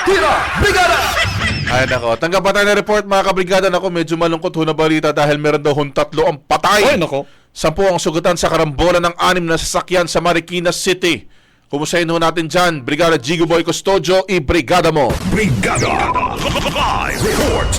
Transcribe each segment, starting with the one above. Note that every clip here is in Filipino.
Tira! Brigada! Ay nako, tanggap pa tayo ng report mga kabrigada. Nako, medyo malungkot ho na balita dahil meron daw hong 3 ang patay. Ay, nako. 10 ang sugatan sa karambola ng 6 na sasakyan sa Marikina City. Kumusayin ho natin dyan, Brigada Jigo Boy Custodio, i-brigada mo. Brigada Live Report.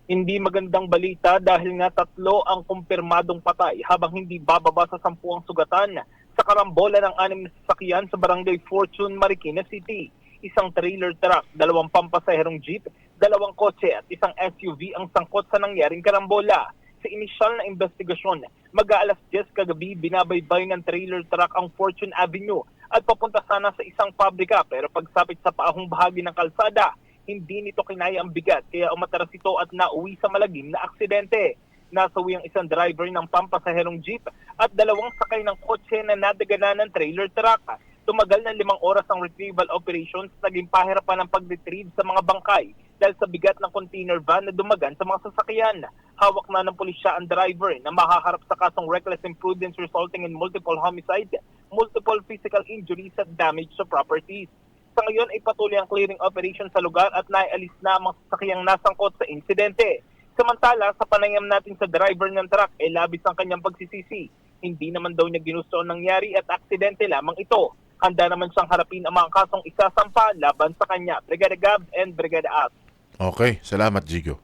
Hindi magandang balita dahil nga 3 ang kumpirmadong patay habang hindi bababa sa 10 ang sugatan sa karambola ng 6 na sasakyan sa Barangay Fortune, Marikina City. Isang trailer truck, 2 pampasaherong jeep, 2 kotse at isang SUV ang sangkot sa nangyaring karambola. Sa inisyal na investigasyon, mag-aalas 10 kagabi binabaybay ng trailer truck ang Fortune Avenue at papunta sana sa isang pabrika pero pagsapit sa paahong bahagi ng kalsada, hindi nito kinaya ang bigat kaya umatras ito at nauwi sa malagim na aksidente. Nasawi ang isang driver ng pampasaherong jeep at 2 sakay ng kotse na nadaganan ng trailer truck. Tumagal ng 5 oras ang retrieval operations, naging pahirapan ang pag-retrieve sa mga bangkay dahil sa bigat ng container van na dumagan sa mga sasakyan. Hawak na ng pulisya ang driver na mahaharap sa kasong reckless imprudence resulting in multiple homicide, multiple physical injuries at damage to properties. Sa ngayon ay patuloy ang clearing operation sa lugar at naialis na ang mga sasakyang nasangkot sa insidente. Samantala, sa panayam natin sa driver ng truck ay labis ang kanyang pagsisisi. Hindi naman daw niya ginusto ang nangyari at aksidente lamang ito. Handa naman siyang harapin ang mga kasong isasampa laban sa kanya. Brigada Gab and Brigada As. Okay, salamat Jigo.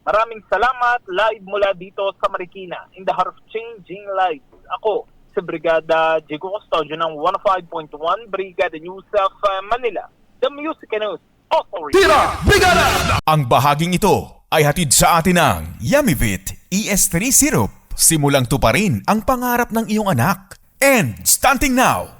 Maraming salamat. Live mula dito sa Marikina in the heart of changing lives. Ako, si Brigada Jigo Custodio ng 105.1 Brigada News of Manila. The Music News Authority. Tira! Brigada! Ang bahaging ito ay hatid sa atin ng Yummy-Vit ES3 Syrup. Simulang tuparin ang pangarap ng iyong anak. And starting now,